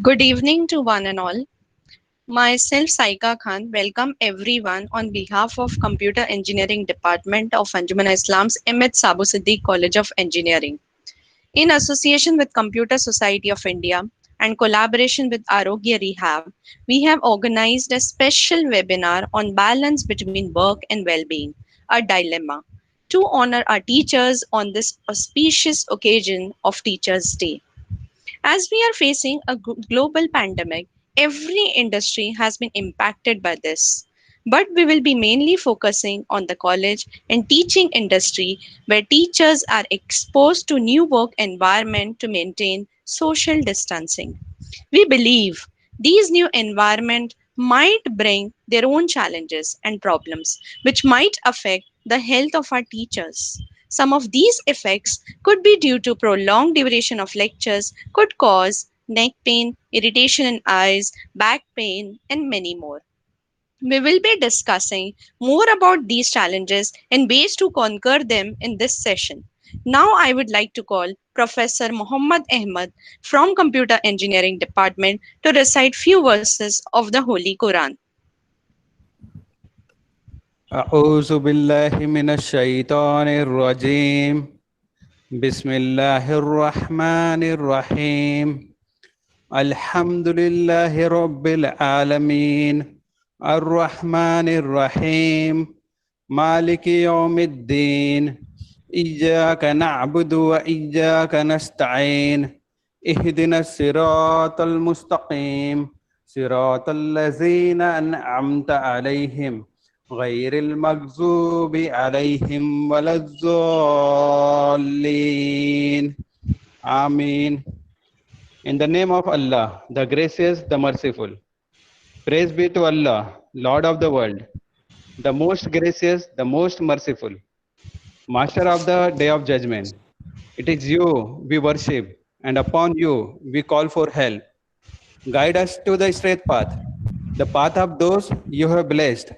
Good evening to one and all. Myself, Saika Khan, welcome everyone on behalf of Computer Engineering Department of Anjuman Islam's Ahmed Sabu Siddiq College of Engineering. In association with Computer Society of India and collaboration with Arogya Rehab, we have organized a special webinar on balance between work and well-being, a dilemma, to honor our teachers on this auspicious occasion of Teachers' Day. As we are facing a global pandemic, every industry has been impacted by this. But we will be mainly focusing on the college and teaching industry where teachers are exposed to new work environment to maintain social distancing. We believe these new environment might bring their own challenges and problems which might affect the health of our teachers. Some of these effects could be due to prolonged duration of lectures, could cause neck pain, irritation in eyes, back pain, and many more. We will be discussing more about these challenges and ways to conquer them in this session. Now I would like to call Professor Muhammad Ahmad from Computer Engineering Department to recite few verses of the Holy Quran. أعوذ بالله من الشيطان الرجيم بسم الله الرحمن الرحيم الحمد لله رب العالمين الرحمن الرحيم مالك يوم الدين إياك نعبد وإياك نستعين اهدنا الصراط المستقيم صراط الذين أنعمت عليهم غير المغضوب عليهم ولا الضالين Amin. In the name of Allah, the gracious, the merciful. Praise be to Allah, Lord of the world, the most gracious, the most merciful, Master of the day of judgment. It is you we worship, and upon you we call for help. Guide us to the straight path, the path of those you have blessed,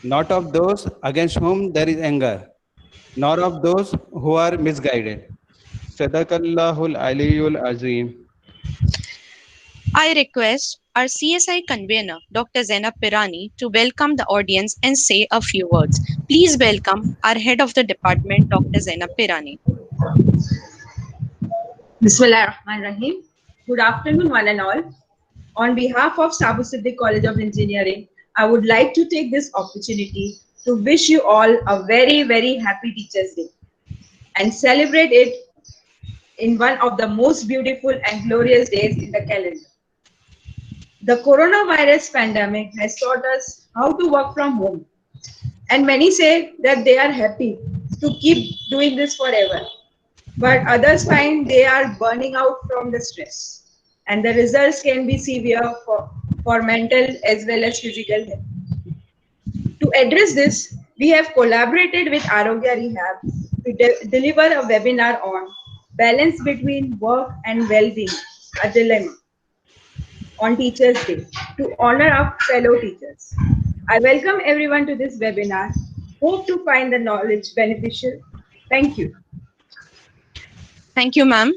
not of those against whom there is anger, nor of those who are misguided. Sadaqallahul Aliyul Azim. I request our CSI convener, Dr. Zainab Pirani, to welcome the audience and say a few words. Please welcome our head of the department, Dr. Zainab Pirani. Bismillahirrahmanirrahim. Good afternoon, one and all. On behalf of Sabu Siddiq College of Engineering, I would like to take this opportunity to wish you all a very, very happy Teachers' Day and celebrate it in one of the most beautiful and glorious days in the calendar. The coronavirus pandemic has taught us how to work from home, and many say that they are happy to keep doing this forever. But others find they are burning out from the stress, and the results can be severe for mental as well as physical health. To address this, we have collaborated with Arogya Rehab to deliver a webinar on balance between work and well-being, a dilemma, on Teachers' Day to honor our fellow teachers. I welcome everyone to this webinar. Hope to find the knowledge beneficial. Thank you. Thank you, ma'am.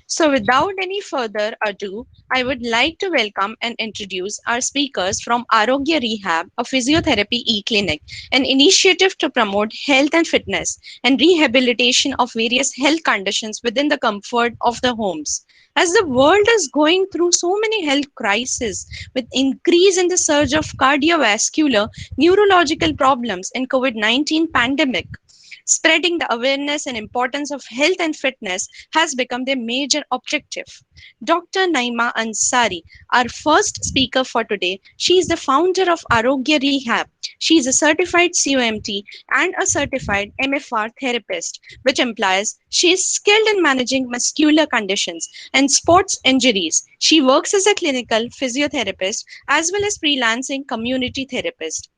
So without any further ado, I would like to welcome and introduce our speakers from Arogya Rehab, a physiotherapy e-clinic, an initiative to promote health and fitness and rehabilitation of various health conditions within the comfort of the homes. As the world is going through so many health crises with increase in the surge of cardiovascular, neurological problems and COVID-19 pandemic, spreading the awareness and importance of health and fitness has become their major objective. Dr. Naima Ansari, our first speaker for today, she is the founder of Arogya Rehab. She is a certified COMT and a certified MFR therapist, which implies she is skilled in managing muscular conditions and sports injuries. She works as a clinical physiotherapist as well as freelancing community therapist.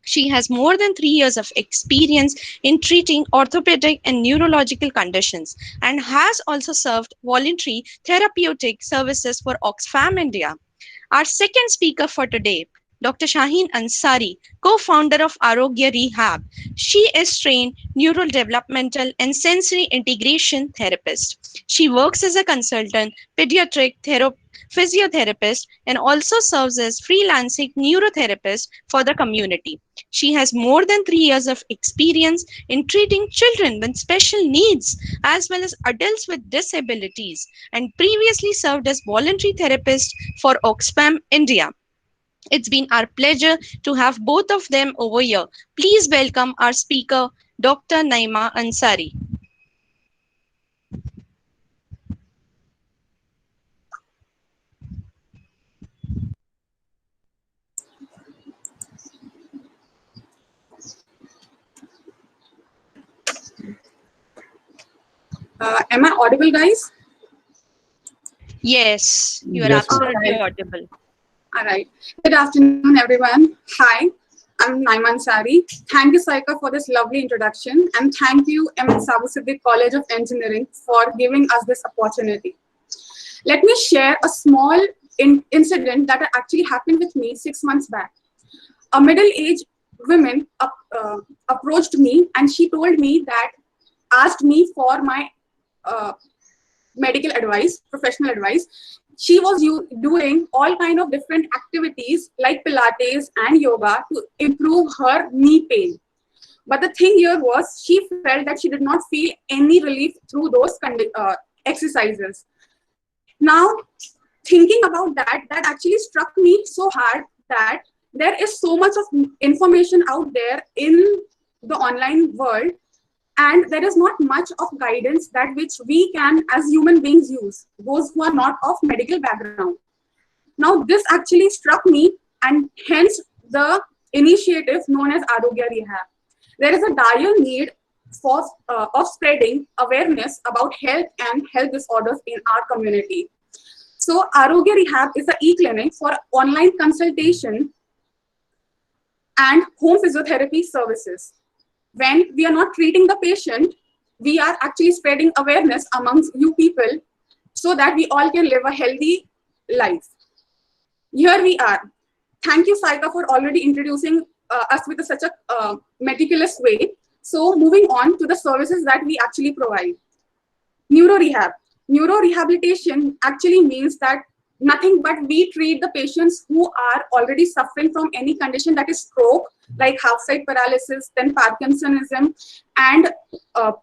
She has more than 3 years of experience in treating orthopedic and neurological conditions and has also served voluntary therapeutic services for Oxfam India. Our second speaker for today, Dr. Shaheen Ansari, co-founder of Arogya Rehab. She is trained neurodevelopmental and sensory integration therapist. She works as a consultant, pediatric physiotherapist, and also serves as freelancing neurotherapist for the community. She has more than 3 years of experience in treating children with special needs as well as adults with disabilities, and previously served as voluntary therapist for Oxfam India. It's been our pleasure to have both of them over here. Please welcome our speaker, Dr. Naima Ansari. Am I audible, guys? Yes, you are Yes, absolutely Okay. audible. All right. Good afternoon, everyone. Hi, I'm Naiman Sari. Thank you, Saika, for this lovely introduction. And thank you, M. Sabu Siddiq College of Engineering, for giving us this opportunity. Let me share a small incident that actually happened with me 6 months back. A middle-aged woman approached me and she told me that, asked me for my uh, medical advice, professional advice. She was doing all kind of different activities like Pilates and yoga to improve her knee pain. But the thing here was she felt that she did not feel any relief through those exercises. Now, thinking about that, that actually struck me so hard that there is so much of information out there in the online world, and there is not much of guidance that which we can as human beings use, those who are not of medical background. Now this actually struck me, and hence the initiative known as Arogya Rehab. There is a dire need for of spreading awareness about health and health disorders in our community. So Arogya Rehab is an e-clinic for online consultation and home physiotherapy services. When we are not treating the patient, we are actually spreading awareness amongst you people so that we all can live a healthy life. Here we are. Thank you, Saika, for already introducing us with such a meticulous way. So moving on to the services that we actually provide. Neuro rehab. Neuro rehabilitation actually means that nothing but we treat the patients who are already suffering from any condition, that is stroke, like half-side paralysis, then Parkinsonism, and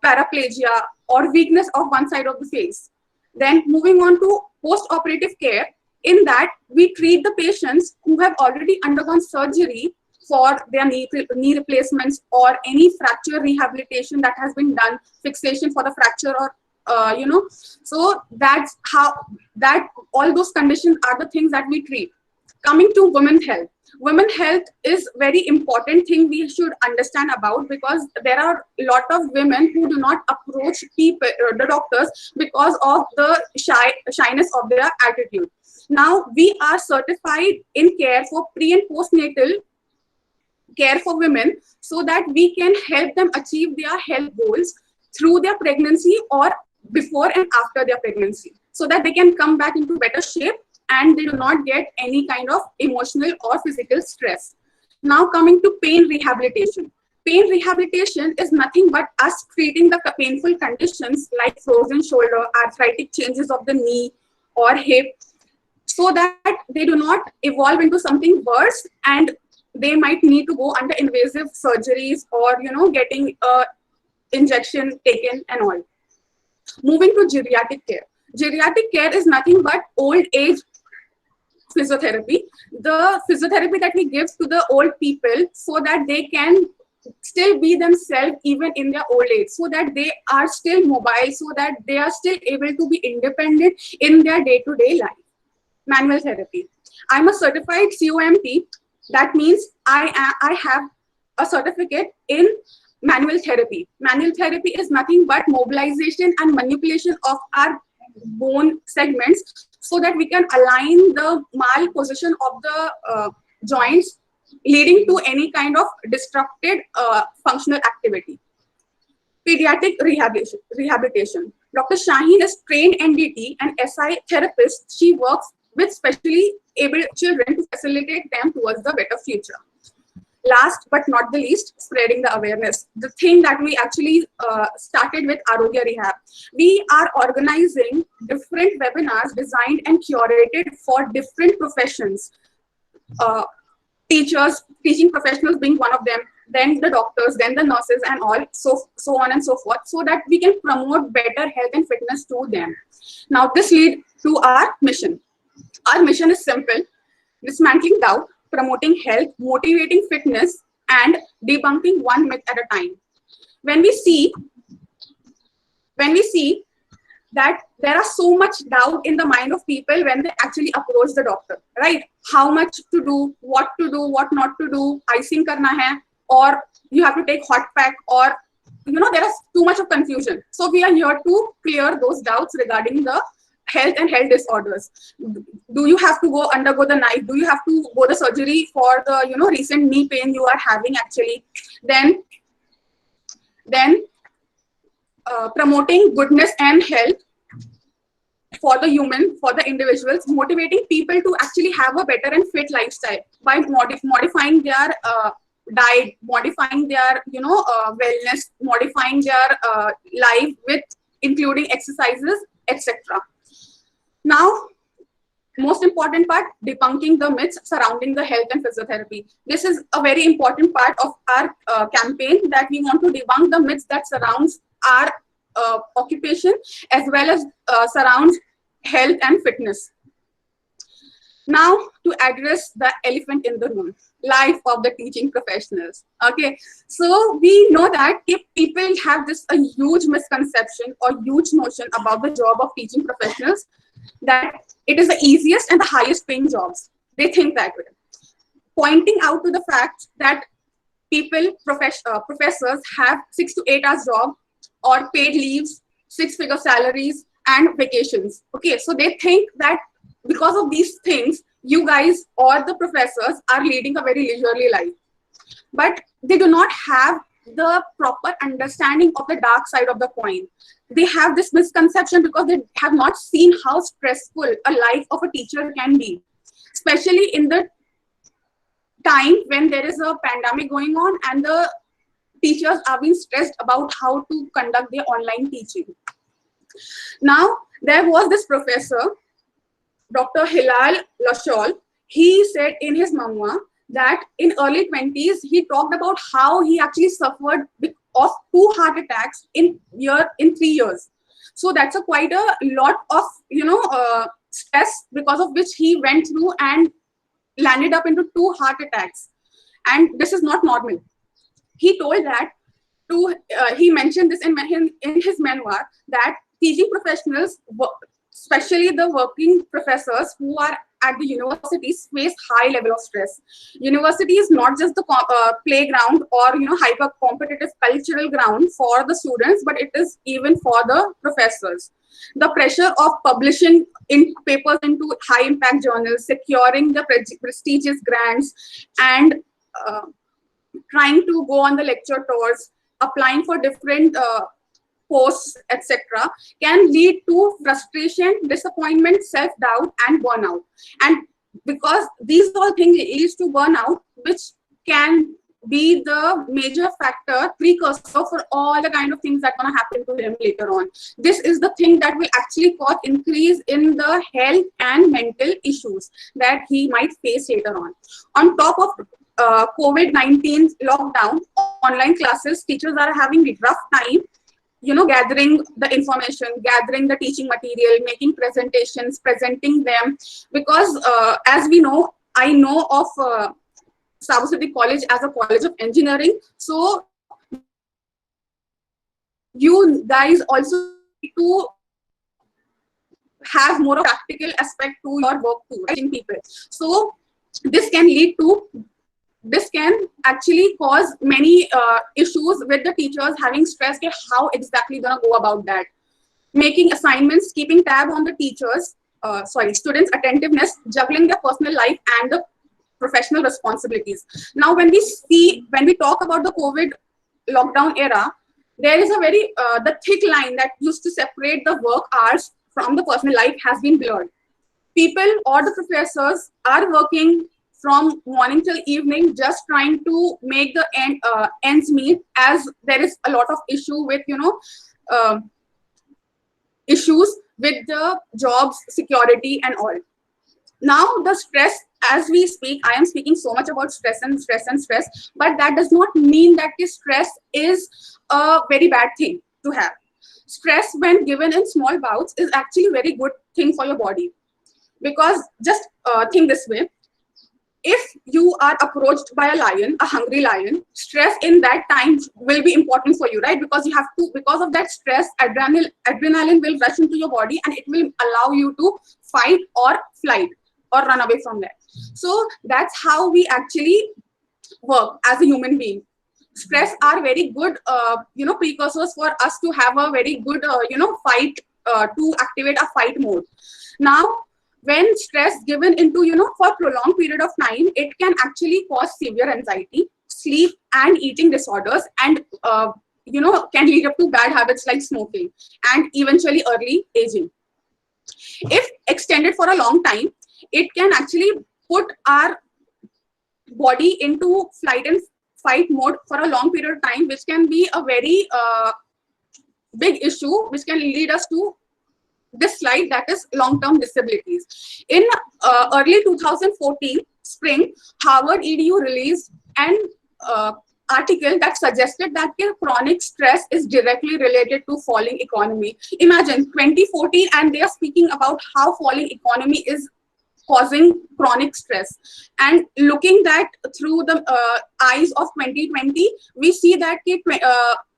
paraplegia or weakness of one side of the face. Then moving on to post-operative care. In that, we treat the patients who have already undergone surgery for their knee replacements or any fracture rehabilitation that has been done, fixation for the fracture or so that's how that all those conditions are the things that we treat. Coming to women's health. Women's health is very important thing we should understand about, because there are a lot of women who do not approach people, the doctors, because of the shyness of their attitude. Now we are certified in care for pre and postnatal care for women, so that we can help them achieve their health goals through their pregnancy or before and after their pregnancy, so that they can come back into better shape and they do not get any kind of emotional or physical stress. Now coming to pain rehabilitation. Pain rehabilitation is nothing but us treating the painful conditions like frozen shoulder, arthritic changes of the knee or hip, so that they do not evolve into something worse and they might need to go under invasive surgeries or getting a injection taken and all. Moving to geriatric care. Geriatric care is nothing but old age physiotherapy. The physiotherapy that we give to the old people so that they can still be themselves even in their old age, so that they are still mobile, so that they are still able to be independent in their day-to-day life. Manual therapy. I'm a certified COMT. That means I have a certificate in manual therapy. Manual therapy is nothing but mobilization and manipulation of our bone segments so that we can align the mal position of the joints, leading to any kind of disrupted functional activity. Pediatric rehabilitation. Dr. Shaheen is trained NDT and SI therapist. She works with specially able children to facilitate them towards the better future. last but not the least, spreading the awareness. The thing that we actually started with Arogya Rehab. We are organizing different webinars designed and curated for different professions. Teachers, teaching professionals being one of them, then the doctors, then the nurses, and all, so on and so forth, so that we can promote better health and fitness to them. Now, this leads to our mission. Our mission is simple: dismantling doubt, promoting health, motivating fitness, and debunking one myth at a time. When we see that there are so much doubt in the mind of people when they actually approach the doctor, right? How much to do, what not to do, icing karna hai, or you have to take hot pack, or there is too much of confusion. So we are here to clear those doubts regarding the health and health disorders. Do you have to undergo the knife? Do you have to go the surgery for the recent knee pain you are having actually? Then promoting goodness and health for the human, for the individuals, motivating people to actually have a better and fit lifestyle by modifying their diet, modifying their wellness, modifying their life with including exercises, etc. Now, most important part, debunking the myths surrounding the health and physiotherapy. This is a very important part of our campaign, that we want to debunk the myths that surrounds our occupation as well as surrounds health and fitness. Now, to address the elephant in the room, life of the teaching professionals. Okay, so we know that if people have a huge misconception or huge notion about the job of teaching professionals, that it is the easiest and the highest paying jobs. They think that way, pointing out to the fact that professors have 6 to 8 hours job, or paid leaves, 6-figure salaries, and vacations. Okay, so they think that because of these things, you guys or the professors are leading a very leisurely life. But they do not have the proper understanding of the dark side of the coin. They have this misconception because they have not seen how stressful a life of a teacher can be, especially in the time when there is a pandemic going on and the teachers are being stressed about how to conduct their online teaching. Now, there was this professor, Dr. Hilal Lashol. He said in his memoir that in early 20s, he talked about how he actually suffered of 2 heart attacks in 3 years. So that's quite a lot of stress, because of which he went through and landed up into 2 heart attacks. And this is not normal. He told that he mentioned this in his memoir, that teaching professionals, especially the working professors who are at the universities, face high level of stress. University is not just the playground or hyper competitive cultural ground for the students, but it is even for the professors. The pressure of publishing in papers into high impact journals, securing the prestigious grants, and trying to go on the lecture tours, applying for different posts, etc., can lead to frustration, disappointment, self-doubt, and burnout. And because these all things lead to burnout, which can be the major factor, precursor for all the kind of things that are going to happen to him later on. This is the thing that will actually cause increase in the health and mental issues that he might face later on. On top of COVID-19 lockdown, online classes, teachers are having a rough time, gathering the information, gathering the teaching material, making presentations, presenting them, because as we know, I know of Sabu Siddhi College as a college of engineering. So you guys also need to have more of practical aspect to your work too, teaching people. So this can actually cause many issues with the teachers having stress. How exactly gonna go about that? Making assignments, keeping tab on the teachers, students' attentiveness, juggling their personal life and the professional responsibilities. Now, when we talk about the COVID lockdown era, there is a very the thick line that used to separate the work hours from the personal life has been blurred. People or the professors are working from morning till evening, just trying to make the ends meet, as there is a lot of issue with, issues with the jobs security and all. Now the stress, as we speak, I am speaking so much about stress and stress and stress, but that does not mean that the stress is a very bad thing to have. Stress, when given in small bouts, is actually a very good thing for your body. Because just think this way, if you are approached by a lion, a hungry lion, stress in that time will be important for you, right? Because you have to, because of that stress, adrenaline will rush into your body and it will allow you to fight or flight or run away from that. So that's how we actually work as a human being. Stress are very good, precursors for us to have a very good, fight, to activate a fight mode. Now, when stress given into, for prolonged period of time, it can actually cause severe anxiety, sleep and eating disorders, and, can lead up to bad habits like smoking and eventually early aging. If extended for a long time, it can actually put our body into flight and fight mode for a long period of time, which can be a very big issue, which can lead us to this slide, that is long-term disabilities. In early 2014 spring, Harvard EDU released an article that suggested that chronic stress is directly related to falling economy. Imagine 2014 and they are speaking about how falling economy is causing chronic stress. And looking that through the eyes of 2020, we see that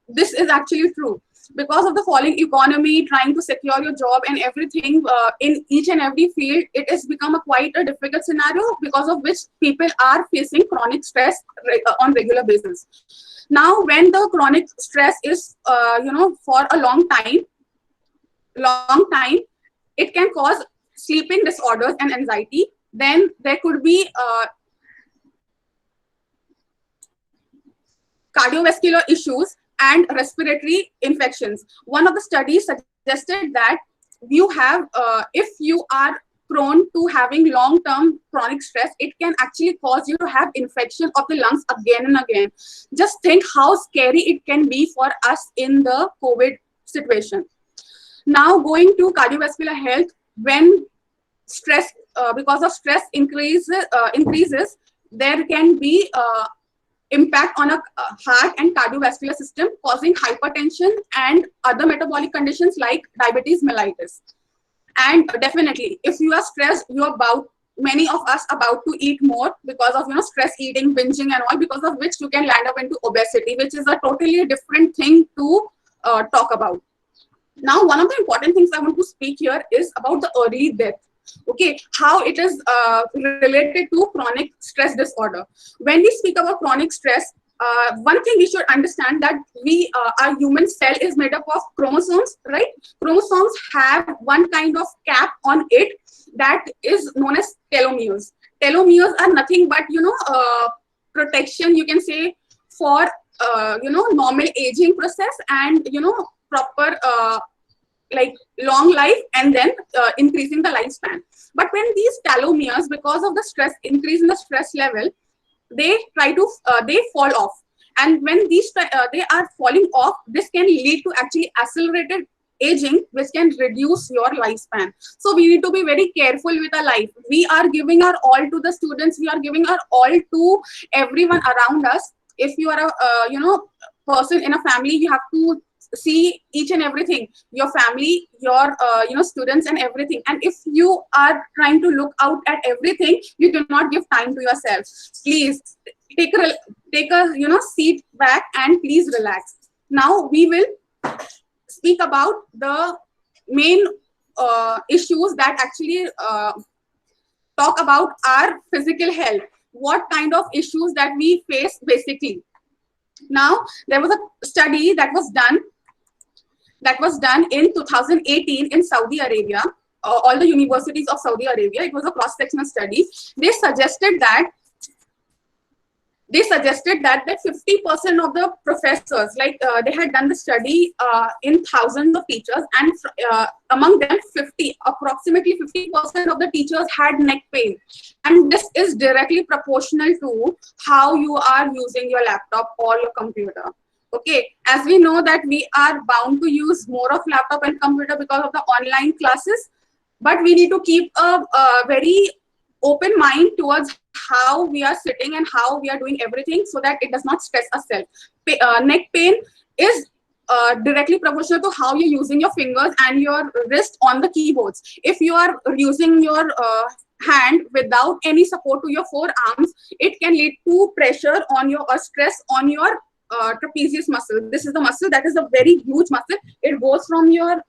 this is actually true. Because of the falling economy, trying to secure your job and everything in each and every field, it has become quite a difficult scenario, because of which people are facing chronic stress on regular basis. Now, when the chronic stress is, for a long time, it can cause sleeping disorders and anxiety. Then there could be cardiovascular issues and respiratory infections. One of the studies suggested that you have, if you are prone to having long-term chronic stress, it can actually cause you to have infection of the lungs again and again. Just think how scary it can be for us in the COVID situation. Now, going to cardiovascular health, when stress, because of stress increases, there can be impact on a heart and cardiovascular system, causing hypertension and other metabolic conditions like diabetes mellitus. And definitely, if you are stressed, many of us about to eat more because of stress eating, binging and all, because of which you can land up into obesity, which is a totally different thing to talk about. Now, one of the important things I want to speak here is about the early death. Okay, how it is related to chronic stress disorder. When we speak about chronic stress, one thing we should understand that our human cell is made up of chromosomes, right? Chromosomes have one kind of cap on it that is known as telomeres. Telomeres are nothing but protection, you can say, for normal aging process and proper like long life, and then increasing the lifespan. But when these telomeres, because of the stress, increase in the stress level, they fall off. And when these they are falling off, this can lead to actually accelerated aging, which can reduce your lifespan. So we need to be very careful with our life. We are giving our all to the students. We are giving our all to everyone around us. If you are a person in a family, you have to see each and everything, your family, your students and everything. And if you are trying to look out at everything, you do not give time to yourself. Please take a seat back and please relax. Now we will speak about the main issues that actually talk about our physical health. What kind of issues that we face basically. Now, there was a study that was done in 2018 in Saudi Arabia, all the universities of Saudi Arabia. It was a cross-sectional study. They suggested that they suggested that 50% of the professors, like they had done the study in thousands of teachers, and among them approximately 50% of the teachers had neck pain. And this is directly proportional to how you are using your laptop or your computer. Okay, as we know that we are bound to use more of laptop and computer because of the online classes, but we need to keep a very open mind towards how we are sitting and how we are doing everything, so that it does not stress ourselves. Neck pain is directly proportional to how you're using your fingers and your wrist on the keyboards. If you are using your hand without any support to your forearms, it can lead to pressure on your or stress on your trapezius muscle. This is the muscle that is a very huge muscle. It goes from your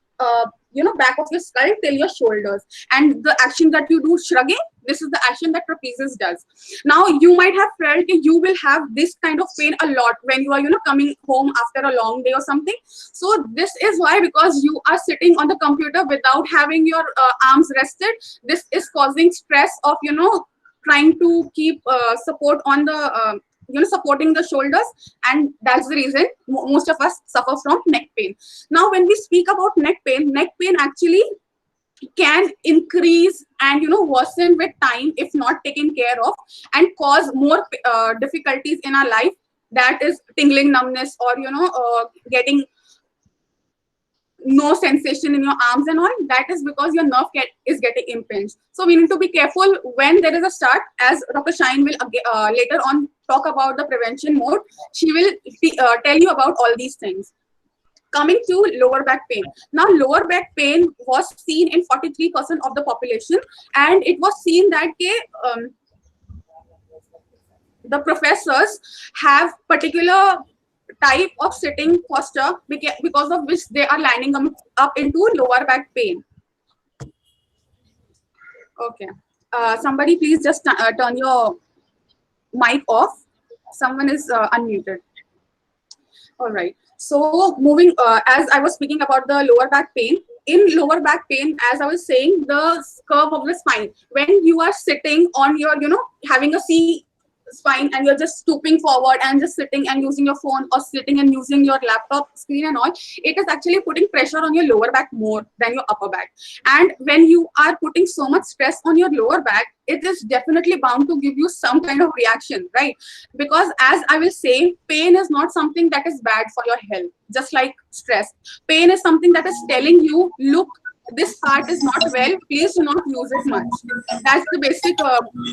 back of your skull till your shoulders, and the action that you do, shrugging, this is the action that trapezius does. Now you might have felt you will have this kind of pain a lot when you are coming home after a long day or something. So this is why, because you are sitting on the computer without having your arms rested, this is causing stress of trying to keep support on the supporting the shoulders, and that's the reason most of us suffer from neck pain. Now when we speak about neck pain actually can increase and worsen with time if not taken care of, and cause more difficulties in our life, that is tingling, numbness, or getting no sensation in your arms and all. That is because your nerve is getting impinged. So we need to be careful when there is a start, as Dr. Shine will later on talk about the prevention mode. She will tell you about all these things. Coming to lower back pain. Now, lower back pain was seen in 43% of the population, and it was seen that the professors have particular type of sitting posture because of which they are lining up into lower back pain. Okay. Somebody please just turn your mic off. Someone is unmuted. All right. So moving, as I was speaking about the lower back pain, in lower back pain, as I was saying, the curve of the spine, when you are sitting on your, having a C spine and you're just stooping forward and just sitting and using your phone, or sitting and using your laptop screen and all, it is actually putting pressure on your lower back more than your upper back. And when you are putting so much stress on your lower back, it is definitely bound to give you some kind of reaction, right? Because as I will say, pain is not something that is bad for your health, just like stress. Pain is something that is telling you, look, this part is not well, please do not use it much. That's the basic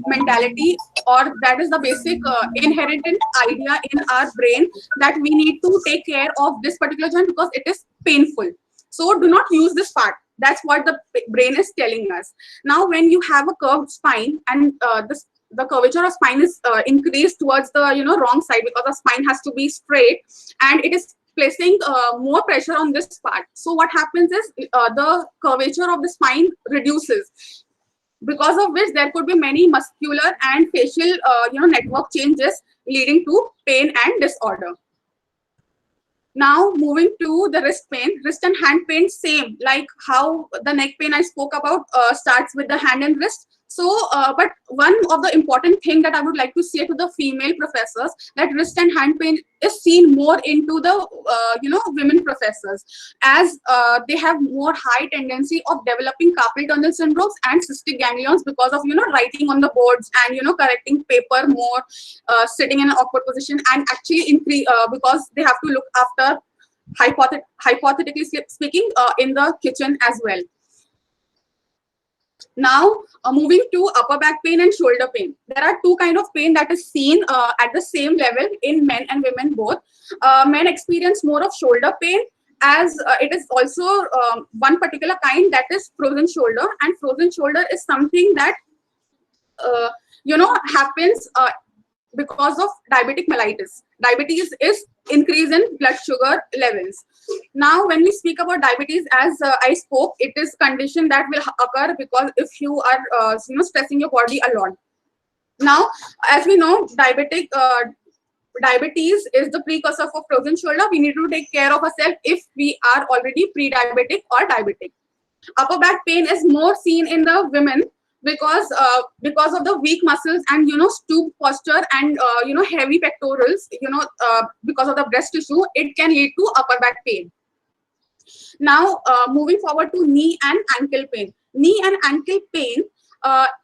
mentality, or that is the basic inherent idea in our brain, that we need to take care of this particular joint because it is painful. So do not use this part. That's what the brain is telling us. Now, when you have a curved spine and the curvature of spine is increased towards the wrong side, because the spine has to be straight, and it is placing more pressure on this part. So what happens is the curvature of the spine reduces, because of which there could be many muscular and facial network changes leading to pain and disorder. Now moving to the wrist pain, wrist and hand pain, same like how the neck pain I spoke about starts with the hand and wrist. So, but one of the important thing that I would like to say to the female professors, that wrist and hand pain is seen more into the women professors, as they have more high tendency of developing carpal tunnel syndromes and cystic ganglions because of writing on the boards and correcting paper more, sitting in an awkward position, and actually increase because they have to look after, hypothetically speaking, in the kitchen as well. Now, moving to upper back pain and shoulder pain. There are two kinds of pain that is seen at the same level in men and women both. Men experience more of shoulder pain, as it is also one particular kind, that is frozen shoulder. And frozen shoulder is something that happens because of diabetic mellitus. Diabetes is increase in blood sugar levels. Now, when we speak about diabetes, as I spoke, it is condition that will occur because if you are stressing your body a lot. Now, as we know, diabetes is the precursor for frozen shoulder. We need to take care of ourselves if we are already pre-diabetic or diabetic. Upper back pain is more seen in the women, because of the weak muscles and stoop posture and heavy pectorals, because of the breast tissue, it can lead to upper back pain. Now, moving forward to knee and ankle pain. Knee and ankle pain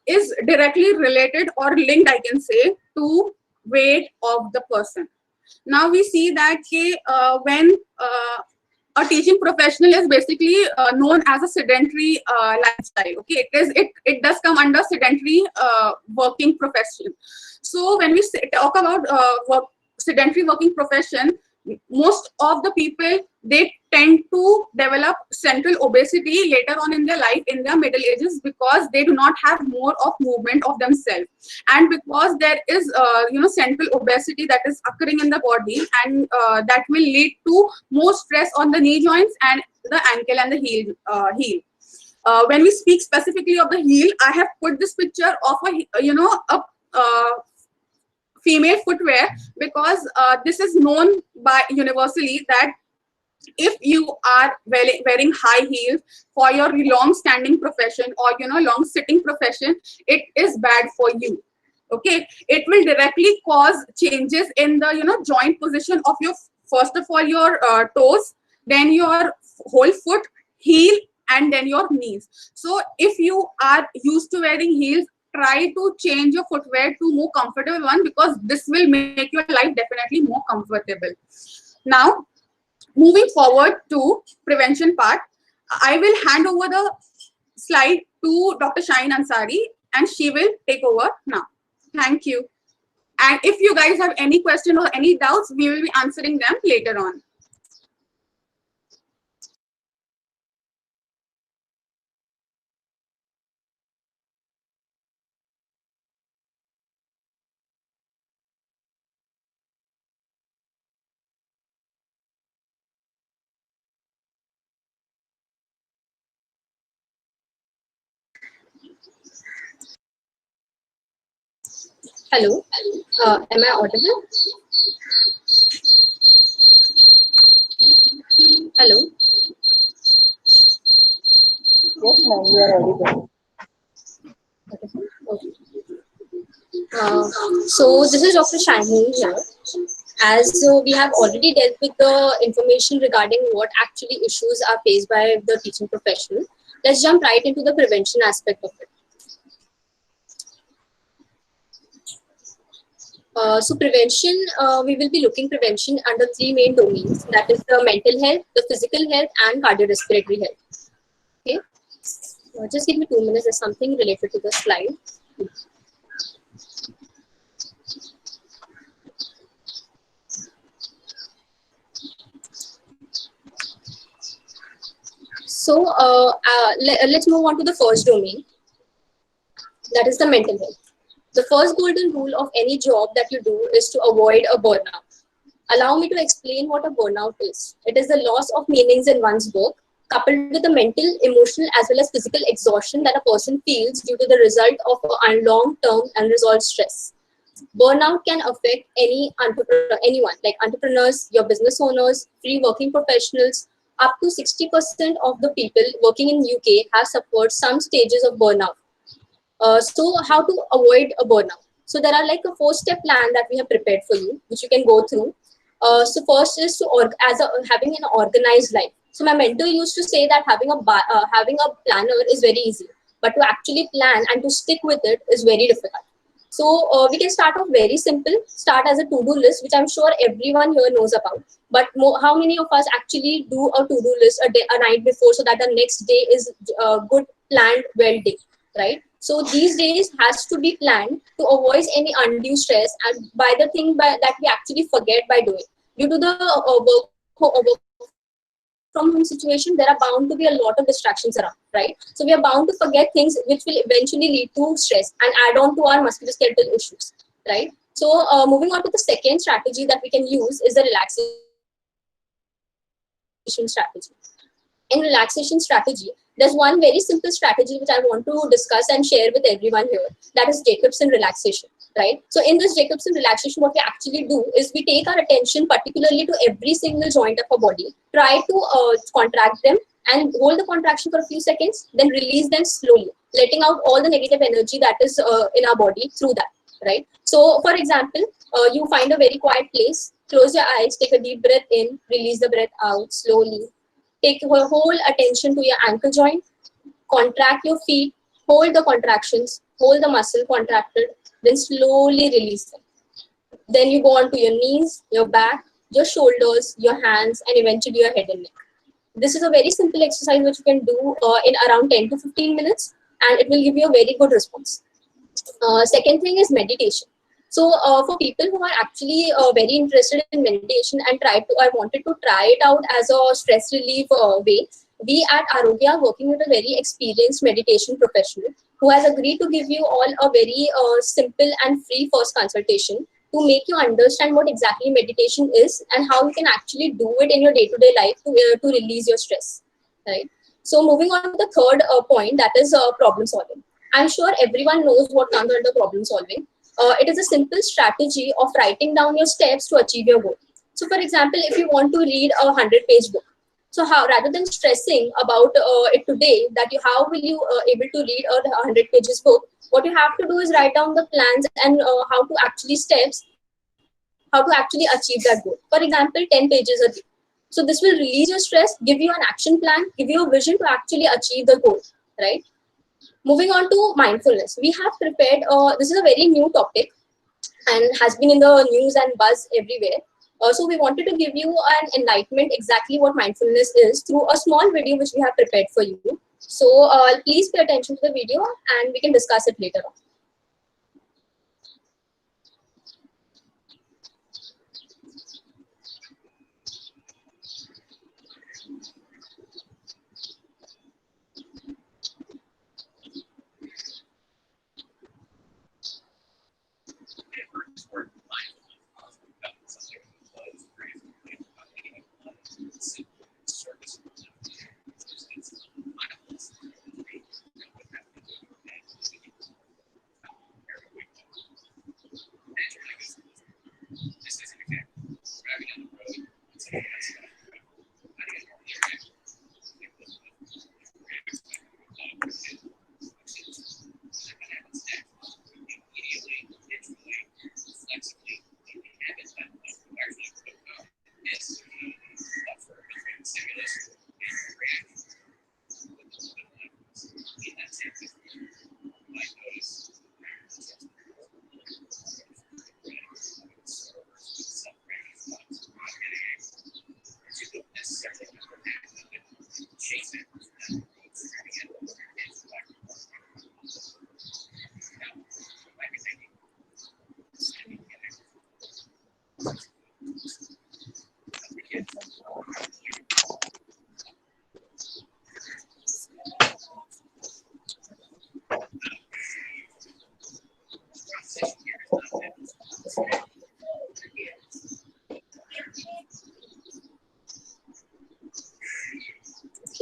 is directly related or linked, I can say, to weight of the person. Now we see that when a teaching professional is basically known as a sedentary lifestyle. Okay, it does come under sedentary working profession. So when we talk about sedentary working profession, most of the people, they tend to develop central obesity later on in their life, in their middle ages, because they do not have more of movement of themselves, and because there is central obesity that is occurring in the body, and that will lead to more stress on the knee joints and the ankle and the heel. When we speak specifically of the heel, I have put this picture of a female footwear, because this is known by universally that if you are wearing high heels for your long standing profession or long sitting profession, it is bad for you. Okay, it will directly cause changes in the joint position of your, first of all, your toes, then your whole foot, heel, and then your knees. So if you are used to wearing heels, try to change your footwear to more comfortable one, because this will make your life definitely more comfortable. Now, moving forward to prevention part, I will hand over the slide to Dr. Shaheen Ansari, and she will take over now. Thank you. And if you guys have any question or any doubts, we will be answering them later on. Hello, am I audible? Hello. Yes, ma'am, you are audible. Okay. So this is Dr. Shaheen here. As we have already dealt with the information regarding what actually issues are faced by the teaching professional, let's jump right into the prevention aspect of it. So prevention, we will be looking prevention under three main domains, that is the mental health, the physical health, and cardiorespiratory health. Okay, just give me 2 minutes, there's something related to the slide. So let's move on to the first domain, that is the mental health. The first golden rule of any job that you do is to avoid a burnout. Allow me to explain what a burnout is. It is the loss of meanings in one's work, coupled with the mental, emotional, as well as physical exhaustion that a person feels due to the result of a long-term unresolved stress. Burnout can affect anyone, like entrepreneurs, your business owners, free working professionals. Up to 60% of the people working in UK have suffered some stages of burnout. So how to avoid a burnout? So there are like a 4-step plan that we have prepared for you, which you can go through. So first is to having an organized life. So my mentor used to say that having a planner is very easy, but to actually plan and to stick with it is very difficult. So we can start off very simple, start as a to-do list, which I'm sure everyone here knows about. But how many of us actually do a to-do list a night before, so that the next day is a good planned well day, right? So these days has to be planned to avoid any undue stress, and by the thing that we actually forget by doing. Due to the work from home situation, there are bound to be a lot of distractions around, right? So we are bound to forget things which will eventually lead to stress and add on to our musculoskeletal issues, right? So moving on to the second strategy that we can use is the relaxation strategy. In relaxation strategy, there's one very simple strategy which I want to discuss and share with everyone here. That is Jacobson relaxation, right? So in this Jacobson relaxation, what we actually do is we take our attention particularly to every single joint of our body, try to contract them and hold the contraction for a few seconds, then release them slowly. letting out all the negative energy that is in our body through that, right? So for example, you find a very quiet place, close your eyes, take a deep breath in, release the breath out slowly. Take your whole attention to your ankle joint, contract your feet, hold the contractions, hold the muscle contracted, then slowly release them. Then you go on to your knees, your back, your shoulders, your hands, and eventually your head and neck. This is a very simple exercise which you can do in around 10 to 15 minutes, and it will give you a very good response. Second thing is meditation. So for people who are actually very interested in meditation and I wanted to try it out as a stress relief way, we at Arogya are working with a very experienced meditation professional who has agreed to give you all a very simple and free first consultation to make you understand what exactly meditation is and how you can actually do it in your day-to-day life to release your stress, right? So moving on to the third point, that is problem solving. I'm sure everyone knows what comes under problem solving. It is a simple strategy of writing down your steps to achieve your goal. So for example, if you want to read a 100-page book, so how, rather than stressing about it today, how will you able to read a 100 pages book, what you have to do is write down the plans and how to actually achieve that goal. For example, 10 pages a day. So this will release your stress, give you an action plan, give you a vision to actually achieve the goal, right? Moving on to mindfulness, we have prepared, this is a very new topic and has been in the news and buzz everywhere. So we wanted to give you an enlightenment exactly what mindfulness is through a small video which we have prepared for you. So please pay attention to the video and we can discuss it later on.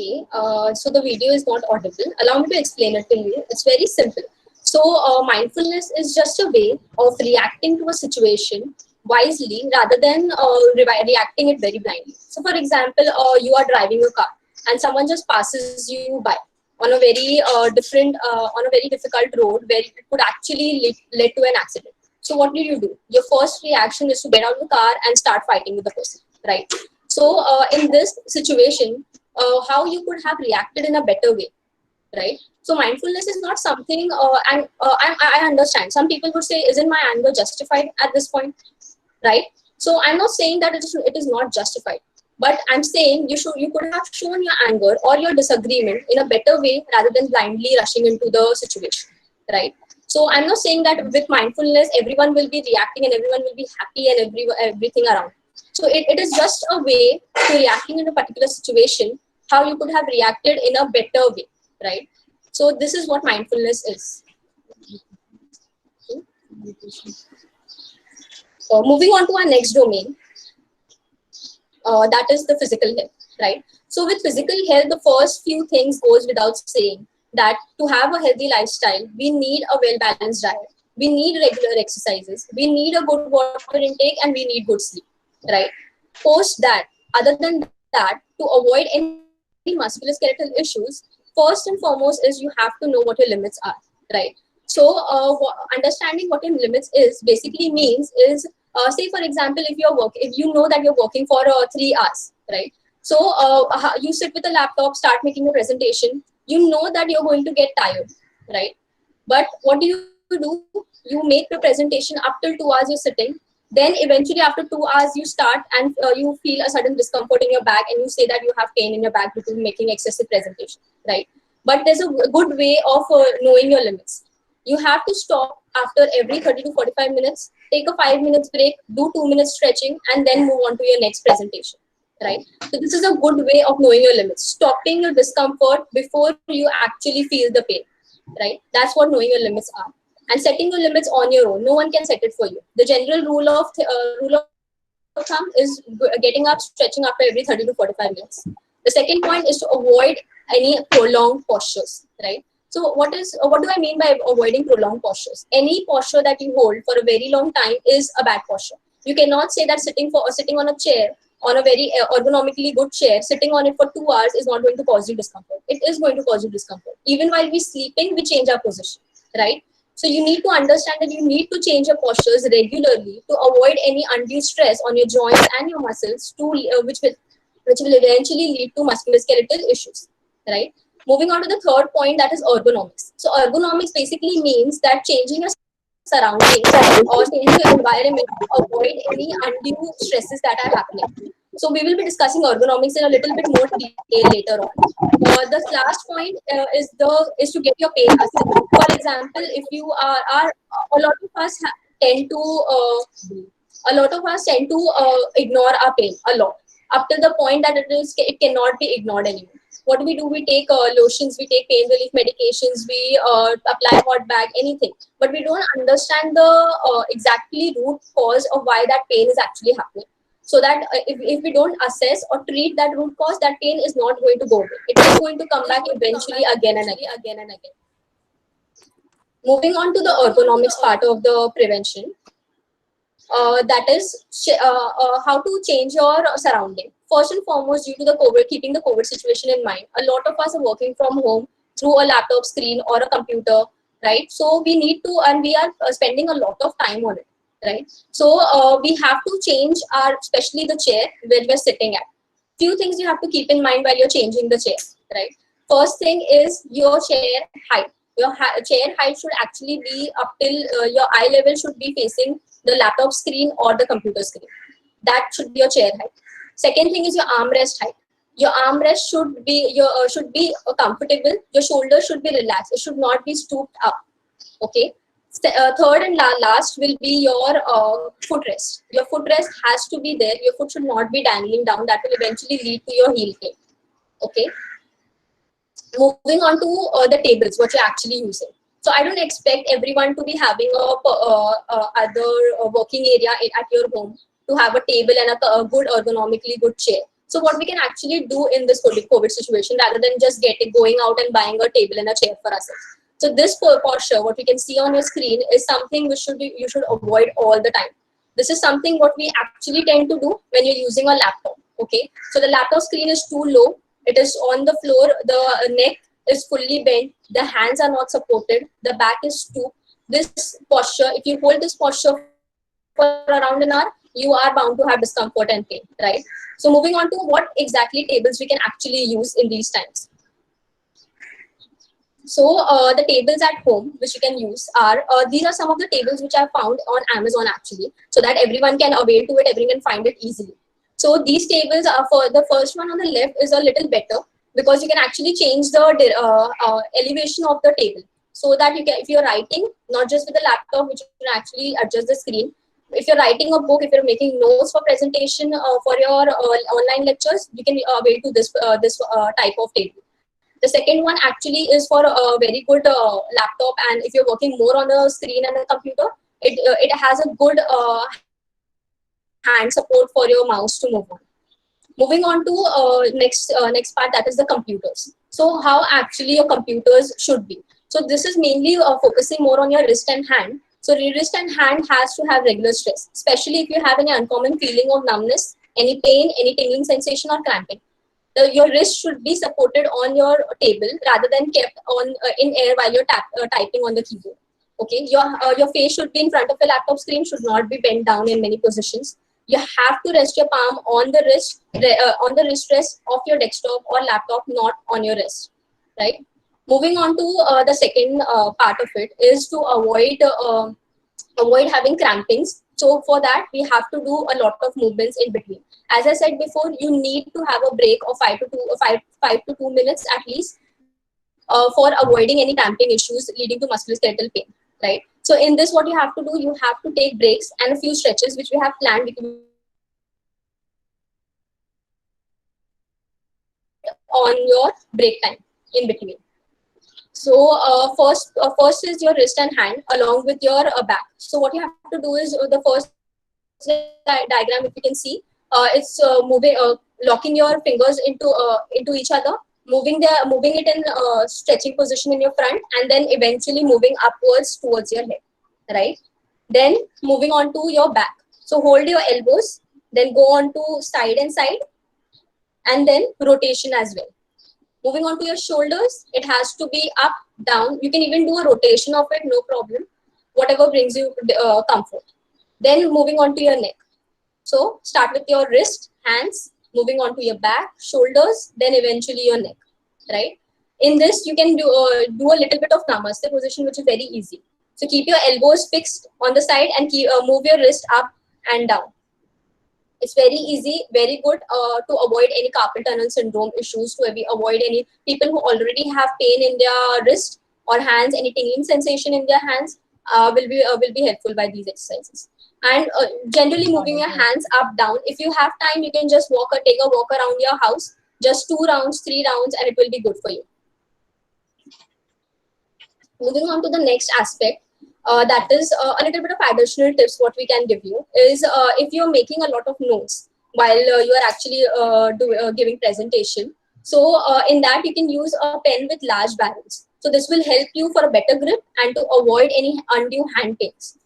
Okay, so the video is not audible. Allow me to explain it to you. It's very simple. So mindfulness is just a way of reacting to a situation wisely rather than reacting it very blindly. So for example, you are driving a car and someone just passes you by on a very difficult road where it could actually lead to an accident. So what do? Your first reaction is to get out of the car and start fighting with the person, right? So in this situation, how you could have reacted in a better way, right? So mindfulness is not something, I understand. Some people would say, isn't my anger justified at this point, right? So I'm not saying that it is not justified, but I'm saying you could have shown your anger or your disagreement in a better way rather than blindly rushing into the situation, right? So I'm not saying that with mindfulness, everyone will be reacting and everyone will be happy and everything around. So it is just a way to reacting in a particular situation, how you could have reacted in a better way, right? So this is what mindfulness is. Moving on to our next domain, that is the physical health, right? So with physical health, the first few things goes without saying that to have a healthy lifestyle, we need a well-balanced diet, we need regular exercises, we need a good water intake, and we need good sleep, right? Post that, other than that, to avoid any musculoskeletal issues, First and foremost is you have to know what your limits are, right? So understanding what your limits is basically means is, say for example, if you know that you're working for 3 hours, right? So you sit with a laptop, start making a presentation. You know that you're going to get tired, right? But what do? You make the presentation up till 2 hours you're sitting. Then eventually after 2 hours you start and you feel a sudden discomfort in your back and you say that you have pain in your back due to making excessive presentation, right? But there's a good way of knowing your limits. You have to stop after every 30 to 45 minutes, take a 5 minutes break, do 2 minutes stretching, and then move on to your next presentation, right? So this is a good way of knowing your limits, stopping your discomfort before you actually feel the pain, right? That's what knowing your limits are. And setting your limits on your own, no one can set it for you. The general rule of thumb is getting up, stretching after every 30 to 45 minutes. The second point is to avoid any prolonged postures, right? So what do I mean by avoiding prolonged postures? Any posture that you hold for a very long time is a bad posture. You cannot say that sitting on a chair, on a very ergonomically good chair, sitting on it for 2 hours is not going to cause you discomfort. It is going to cause you discomfort. Even while we're sleeping, we change our position, right? So you need to understand that you need to change your postures regularly to avoid any undue stress on your joints and your muscles, which will eventually lead to musculoskeletal issues, right? Moving on to the third point, that is ergonomics. So ergonomics basically means that changing your surroundings or changing your environment to avoid any undue stresses that are happening. So we will be discussing ergonomics in a little bit more detail later on. The last point is to get your pain assessed. For example, if you are a lot of us tend to ignore our pain a lot, up to the point that it cannot be ignored anymore. What do? We take lotions, we take pain relief medications, we apply hot bag, anything, but we don't understand the exactly root cause of why that pain is actually happening. So that if we don't assess or treat that root cause, that pain is not going to go away. It is going to come back eventually again and again. Moving on to the ergonomics part of the prevention, that is how to change your surrounding. First and foremost, due to the keeping the COVID situation in mind, a lot of us are working from home through a laptop screen or a computer, right? So we need to, and we are spending a lot of time on it, right? So we have to change especially the chair where we're sitting at. Few things you have to keep in mind while you're changing the chair, right? First thing is your chair height. Your chair height should actually be up till your eye level should be facing the laptop screen or the computer screen. That should be your chair height. Second thing is your armrest height. Your armrest should be comfortable. Your shoulders should be relaxed. It should not be stooped up. Okay. Third and last will be your footrest. Your footrest has to be there. Your foot should not be dangling down. That will eventually lead to your heel pain. Okay. Moving on to the tables, what you're actually using. So I don't expect everyone to be having other working area at your home to have a table and a good ergonomically good chair. So what we can actually do in this COVID situation, rather than just going out and buying a table and a chair for ourselves. So this posture, what we can see on your screen, is something which you should avoid all the time. This is something what we actually tend to do when you're using a laptop. Okay, so the laptop screen is too low. It is on the floor. The neck is fully bent. The hands are not supported. The back is stooped. This posture, if you hold this posture for around an hour, you are bound to have discomfort and pain, right? So moving on to what exactly tables we can actually use in these times. So the tables at home which you can use are, these are some of the tables which I found on Amazon actually, so that everyone can avail to it, everyone can find it easily. So these tables are, for the first one on the left is a little better because you can actually change the elevation of the table, so that you can, if you're writing, not just with the laptop, which you can actually adjust the screen. If you're writing a book, if you're making notes for presentation for your online lectures, you can avail to this type of table. The second one actually is for a very good laptop, and if you're working more on the screen and the computer, it has a good hand support for your mouse to move on. Moving on to next part, that is the computers. So how actually your computers should be. So this is mainly focusing more on your wrist and hand. So your wrist and hand has to have regular stress, especially if you have any uncommon feeling of numbness, any pain, any tingling sensation or cramping. Your wrist should be supported on your table rather than kept on in air while you're typing on the keyboard. Okay, your face should be in front of the laptop screen, should not be bent down in many positions. You have to rest your palm on the wrist rest of your desktop or laptop, not on your wrist, right? Moving on to the second part of it is to avoid having crampings. So for that, we have to do a lot of movements in between. As I said before, you need to have a break of 5 to 2 minutes at least for avoiding any cramping issues leading to musculoskeletal pain, right? So in this, what you have to do, you have to take breaks and a few stretches which we have planned on your break time in between. So first is your wrist and hand along with your back. So what you have to do is the first diagram, if you can see, it's moving, locking your fingers into each other, moving it in stretching position in your front, and then eventually moving upwards towards your head, right? Then moving on to your back. So hold your elbows, then go on to side and side, and then rotation as well. Moving on to your shoulders, it has to be up, down. You can even do a rotation of it, no problem. Whatever brings you comfort. Then moving on to your neck. So start with your wrist, hands, moving on to your back, shoulders, then eventually your neck, right? In this, you can do a little bit of Namaste position, which is very easy. So keep your elbows fixed on the side and move your wrist up and down. It's very easy, very good to avoid any carpal tunnel syndrome issues, to avoid any people who already have pain in their wrist or hands, any tingling sensation in their hands will be helpful by these exercises. And generally moving your hands up, down. If you have time, you can just take a walk around your house, just 2 rounds, 3 rounds, and it will be good for you. Moving on to the next aspect, that is a little bit of additional tips. What we can give you is if you're making a lot of notes while you are actually giving presentation. So in that, you can use a pen with large barrels. So this will help you for a better grip and to avoid any undue hand pains.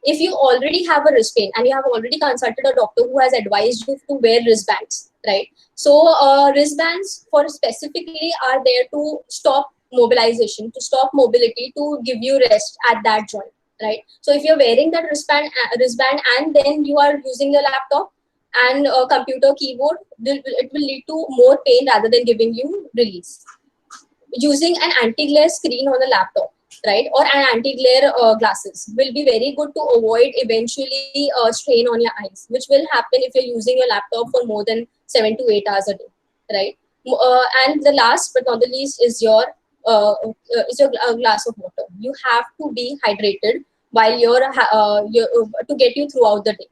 If you already have a wrist pain and you have already consulted a doctor who has advised you to wear wristbands, right? So wristbands for specifically are there to stop mobilization, to stop mobility, to give you rest at that joint, right? So if you're wearing that wristband and then you are using your laptop and a computer keyboard, it will lead to more pain rather than giving you release. Using an anti-glare screen on the laptop, right, or an anti-glare glasses will be very good to avoid eventually strain on your eyes, which will happen if you're using your laptop for more than 7 to 8 hours a day, right? And the last but not the least is your glass of water. You have to be hydrated while to get you throughout the day.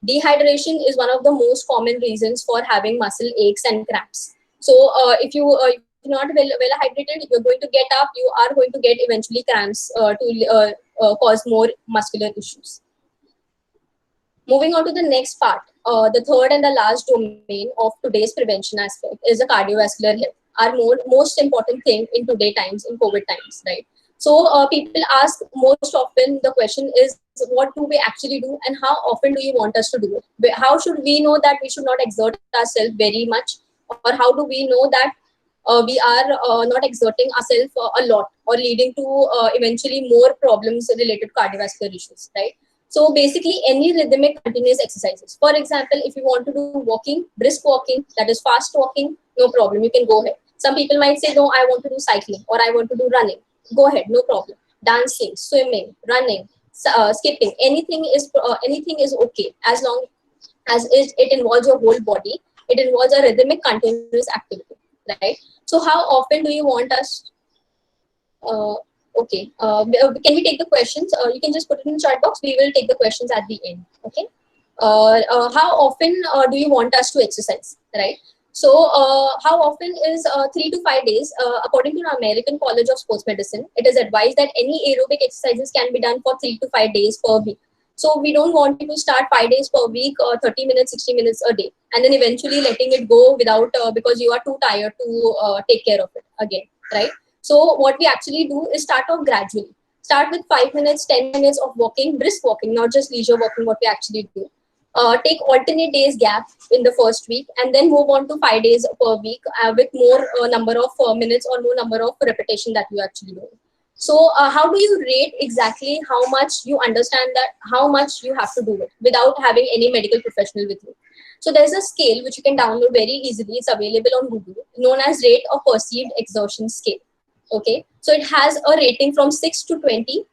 Dehydration is one of the most common reasons for having muscle aches and cramps. So if you not well hydrated, you're going to get up, you are going to get eventually cramps to cause more muscular issues. Moving on to the next part, the third and the last domain of today's prevention aspect is the cardiovascular health, our most important thing in today's times, in COVID times, right? So people ask most often, the question is, what do we actually do and how often do you want us to do it? How should we know that we should not exert ourselves very much, or how do we know that we are not exerting ourselves a lot, or leading to eventually more problems related to cardiovascular issues, right? So basically any rhythmic continuous exercises. For example, if you want to do walking, brisk walking, that is fast walking, no problem, you can go ahead. Some people might say, no, I want to do cycling or I want to do running. Go ahead, no problem. Dancing, swimming, running, skipping, anything is okay as long as it involves your whole body. It involves a rhythmic continuous activity, right? So how often do you want us? Okay, can we take the questions? You can just put it in the chat box. We will take the questions at the end. Okay. How often do you want us to exercise, right? So how often is 3 to 5 days? According to the American College of Sports Medicine, it is advised that any aerobic exercises can be done for 3 to 5 days per week. So we don't want you to start 5 days per week, 30 minutes, 60 minutes a day, and then eventually letting it go without because you are too tired to take care of it again, right? So what we actually do is start off gradually. Start with 5 minutes, 10 minutes of walking, brisk walking, not just leisure walking, what we actually do. Take alternate days gap in the first week, and then move on to 5 days per week with more number of minutes or more number of repetition that you actually do. So how do you rate exactly how much you understand that, how much you have to do it without having any medical professional with you? So there's a scale which you can download very easily. It's available on Google, known as rate of perceived exertion scale. Okay, so it has a rating from 6 to 20.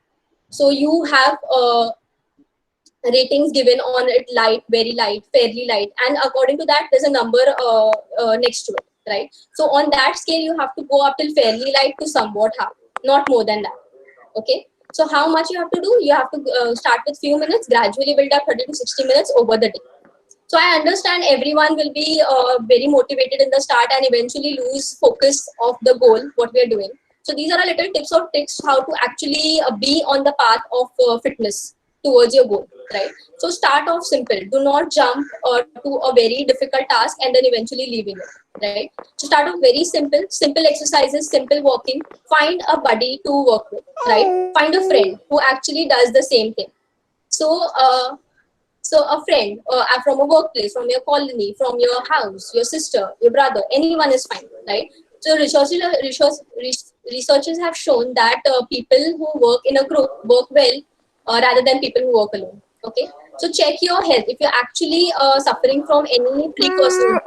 So you have ratings given on it: light, very light, fairly light, and according to that there's a number next to it, right? So on that scale you have to go up till fairly light to somewhat hard, not more than that. Okay, so how much you have to do? You have to start with few minutes, gradually build up 30 to 60 minutes over the day. So I understand everyone will be very motivated in the start and eventually lose focus of the goal, what we are doing. So these are a little tips or tricks how to actually be on the path of fitness towards your goal, right? So start off simple. Do not jump to a very difficult task and then eventually leaving it, right? So start off very simple, simple exercises, simple walking. Find a buddy to work with, right? Find a friend who actually does the same thing. So so a friend from a workplace, from your colony, from your house, your sister, your brother, anyone is fine, right? So researchers have shown that people who work in a group work well rather than people who work alone. Okay, so check your health. If you're actually suffering from any precursor,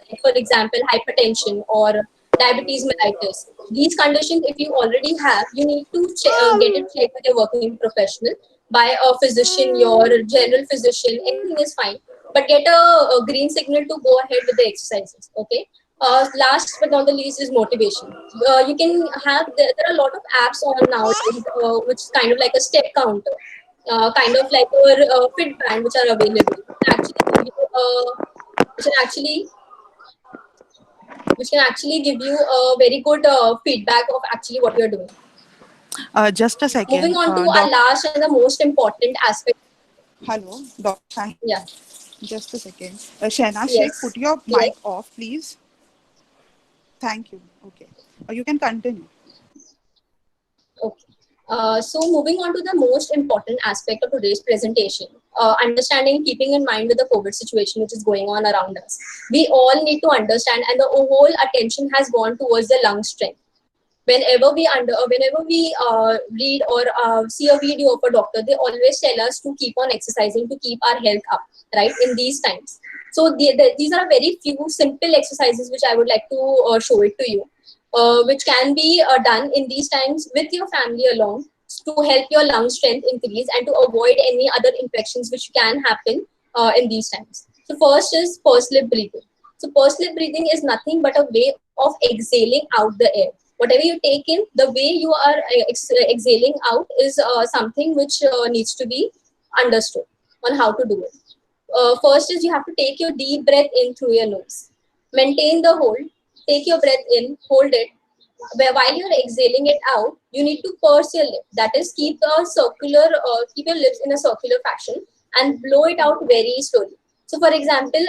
like for example, hypertension or diabetes mellitus, these conditions, if you already have, you need to get it checked with your working professional by a physician, your general physician, anything is fine. But get a green signal to go ahead with the exercises. Okay. Last but not the least is motivation. You can have, there are a lot of apps on nowadays, which is kind of like a step counter, kind of like a fit band, which are available. Which can actually which can actually give you a very good feedback of actually what you're doing. Just a Moving second. on to our last and the most important aspect. Hello, Dr. Shaheen. Yeah. Just a second. Shehna Sheikh, Yes. put your Yes. mic off, please. Thank you. Okay. You can continue. Okay. So moving on to the most important aspect of today's presentation, understanding, keeping in mind with the COVID situation which is going on around us. We all need to understand, and the whole attention has gone towards the lung strength. Whenever we read or see a video of a doctor, they always tell us to keep on exercising to keep our health up, right, in these times. So these are very few simple exercises which I would like to show it to you, which can be done in these times with your family along, to help your lung strength increase and to avoid any other infections which can happen in these times. So first is pursed lip breathing. So pursed lip breathing is nothing but a way of exhaling out the air. Whatever you take in, the way you are exhaling out is something which needs to be understood on how to do it. First is you have to take your deep breath in through your nose. Maintain the hold. Take your breath in, hold it. While you're exhaling it out, you need to purse your lip. That is, keep your lips in a circular fashion and blow it out very slowly. So, for example,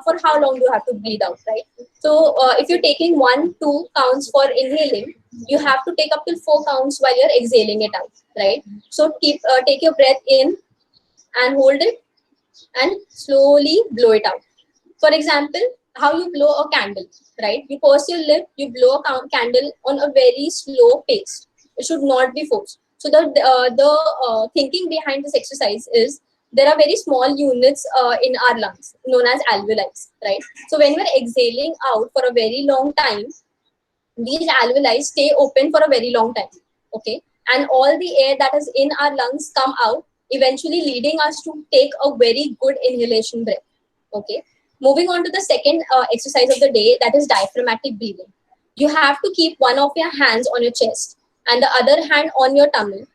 for how long do you have to breathe out, right? So, if you're taking 1-2 counts for inhaling, you have to take up till 4 counts while you're exhaling it out, right? So, take your breath in and hold it and slowly blow it out. For example, how you blow a candle, right? You purse your lip, you blow a candle on a very slow pace. It should not be forced. So the thinking behind this exercise is there are very small units in our lungs known as alveoli, right? So when we're exhaling out for a very long time, these alveoli stay open for a very long time, okay? And all the air that is in our lungs come out, eventually leading us to take a very good inhalation breath, okay? Moving on to the second exercise of the day, that is diaphragmatic breathing. You have to keep one of your hands on your chest and the other hand on your tummy.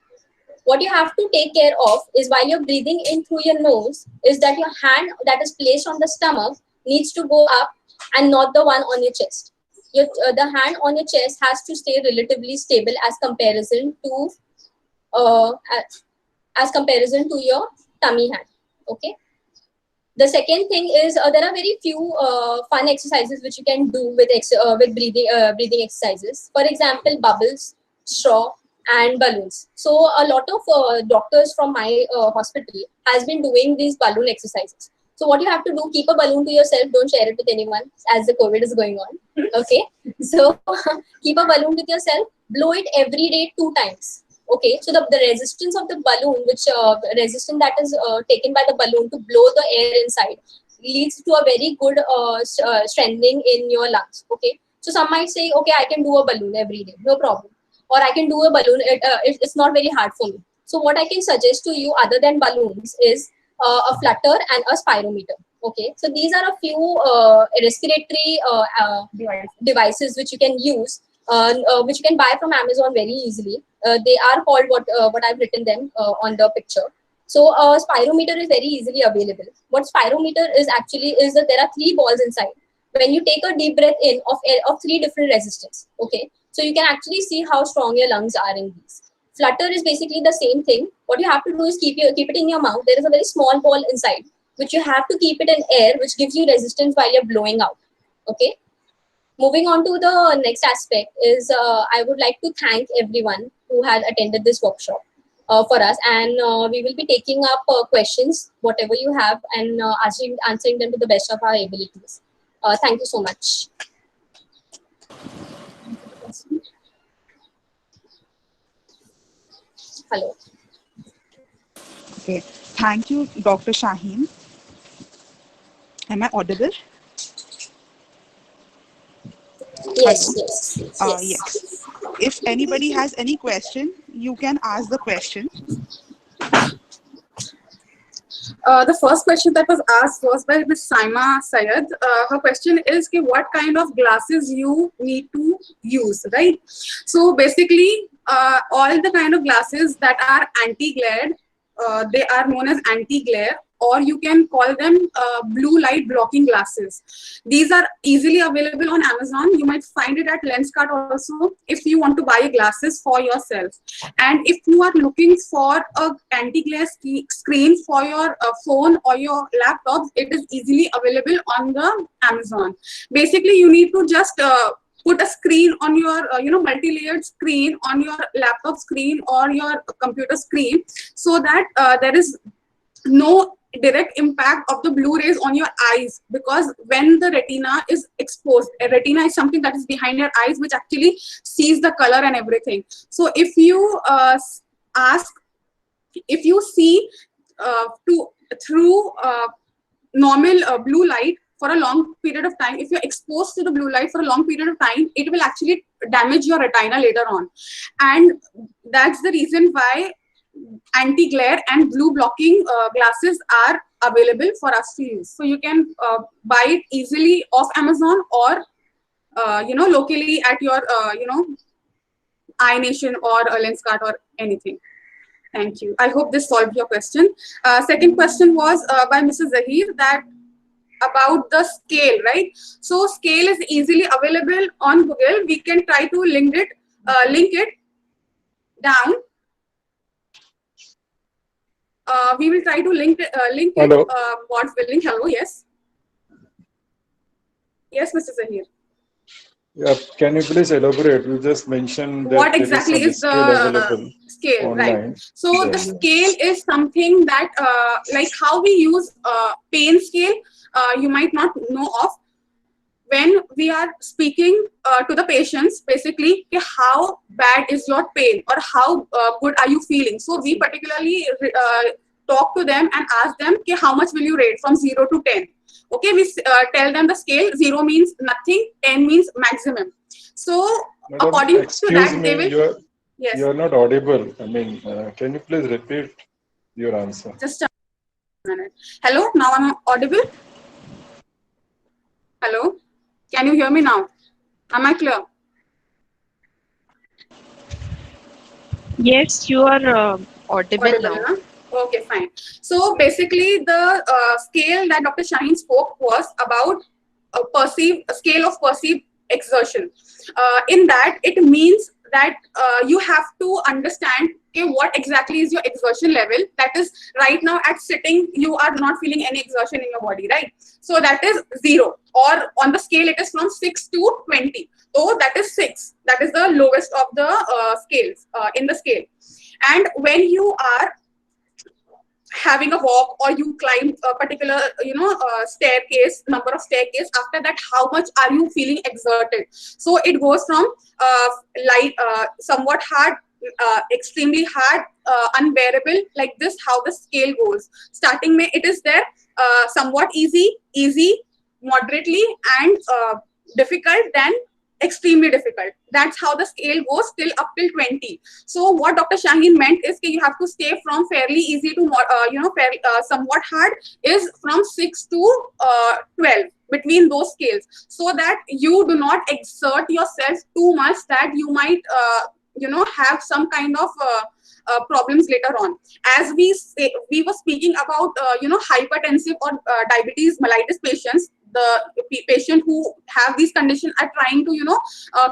What you have to take care of is while you're breathing in through your nose, is that your hand that is placed on the stomach needs to go up and not the one on your chest. The hand on your chest has to stay relatively stable as comparison to your tummy hand. Okay. The second thing is there are very few fun exercises which you can do with breathing exercises. For example, bubbles, straw, and balloons. So a lot of doctors from my hospital has been doing these balloon exercises. So what you have to do, keep a balloon to yourself, don't share it with anyone as the COVID is going on. Okay. So keep a balloon with yourself, blow it every day 2 times. Okay. So the resistance of the balloon, which resistance that is taken by the balloon to blow the air inside, leads to a very good strengthening in your lungs. Okay. So some might say, okay, I can do a balloon every day, no problem. Or I can do a balloon, it's not very hard for me. So what I can suggest to you other than balloons is a flutter and a spirometer. Okay, so these are a few respiratory devices which you can use, which you can buy from Amazon very easily. They are called what I've written them on the picture. So spirometer is very easily available. What spirometer is actually is that there are 3 balls inside. When you take a deep breath in of 3 different resistance, okay, so you can actually see how strong your lungs are in these. Flutter is basically the same thing. What you have to do is keep it in your mouth. There is a very small ball inside, which you have to keep it in air, which gives you resistance while you're blowing out. Okay. Moving on to the next aspect is I would like to thank everyone who had attended this workshop for us, and we will be taking up questions, whatever you have, and answering them to the best of our abilities. Thank you so much. Hello. Okay. Thank you, Dr. Shaheen. Am I audible? Yes, Hello? yes, yes. Yes. If anybody has any question, you can ask the question. The first question that was asked was by Ms. Saima Syed. Her question is, okay, what kind of glasses you need to use, right? So basically, all the kind of glasses that are anti-glare, they are known as anti-glare, or you can call them blue light blocking glasses. These are easily available on Amazon. You might find it at Lenskart also if you want to buy glasses for yourself. And if you are looking for a anti-glare screen for your phone or your laptop, it is easily available on the Amazon. Basically, you need to just put a screen on your multi-layered screen on your laptop screen or your computer screen, so that there is no direct impact of the blue rays on your eyes, because when the retina is exposed, a retina is something that is behind your eyes which actually sees the color and everything. So if you see through normal blue light for a long period of time, if you're exposed to the blue light for a long period of time, it will actually damage your retina later on. And that's the reason why anti-glare and blue blocking glasses are available for us to use. So you can buy it easily off Amazon or locally at your iNation or Lenskart or anything. Thank you. I hope this solved your question. Second question was by Mrs. Zahir, that about the scale, right? So scale is easily available on Google. We can try to link it down. We will try to link it. Hello. God's willing. Hello. Yes. Yes, Mr. Zahir. Yeah, can you please elaborate? You just mentioned that What exactly is scale the available scale, online. right? So the scale is something that, like how we use pain scale, you might not know of. When we are speaking to the patients, basically, how bad is your pain or how good are you feeling? So we particularly talk to them and ask them, how much will you rate from 0 to 10? Okay, we tell them the scale. 0 means nothing, 10 means maximum. So Madam, according to that, they will. Yes. You are not audible. I mean, can you please repeat your answer? Just a minute. Hello, now I'm audible. Hello, can you hear me now? Am I clear? Yes, you are audible now. Huh? Okay, fine. So basically, the scale that Dr. Shaheen spoke was about a scale of perceived exertion. In that, it means that you have to understand what exactly is your exertion level. That is, right now at sitting, you are not feeling any exertion in your body, right? So that is 0. Or on the scale, it is from 6 to 20. So that is 6. That is the lowest of the scales in the scale. And when you are having a walk, or you climb a particular staircase, number of staircase, after that how much are you feeling exerted. So it goes from light, somewhat hard, extremely hard, unbearable, like this, how the scale goes. Starting mein it is there, somewhat easy, moderately, and difficult, then extremely difficult. That's how the scale goes till up till 20. So what Dr. Shaheen meant is that you have to stay from fairly easy to fairly, somewhat hard, is from 6 to 12, between those scales, so that you do not exert yourself too much, that you might have some kind of problems later on. As we were speaking about hypertensive or diabetes mellitus patients, the patient who have these conditions are trying to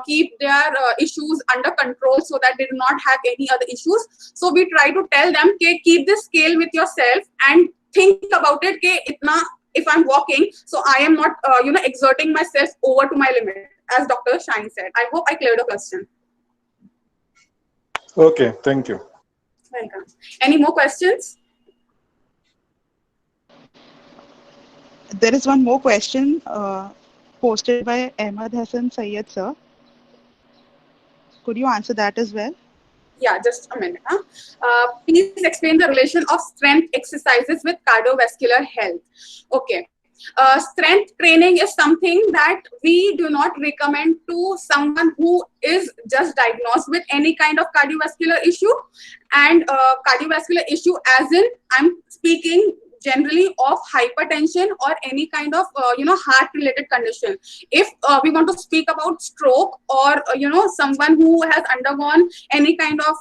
keep their issues under control so that they do not have any other issues. So we try to tell them, okay, keep this scale with yourself and think about it, okay, itna, if I'm walking, so I am not exerting myself over to my limit, as Dr. Shaheen said. I hope I cleared the question. Okay, thank you. Welcome. Any more questions? There is one more question posted by Ahmad Hassan Sayyed, sir. Could you answer that as well? Yeah, just a minute. Please explain the relation of strength exercises with cardiovascular health. Okay. Strength training is something that we do not recommend to someone who is just diagnosed with any kind of cardiovascular issue. And cardiovascular issue, as in, I'm speaking generally of hypertension or any kind of heart related condition. If we want to speak about stroke, or someone who has undergone any kind of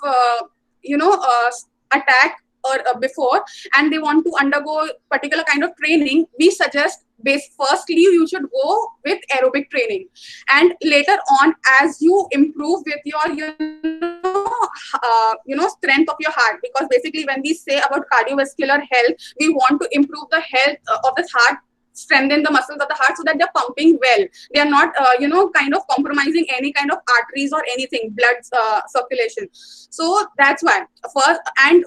attack or before, and they want to undergo particular kind of training, we suggest firstly you should go with aerobic training, and later on, as you improve with your strength of your heart, because basically when we say about cardiovascular health, we want to improve the health of the heart, strengthen the muscles of the heart so that they're pumping well. They are not, kind of compromising any kind of arteries or anything, blood circulation. So that's why first, and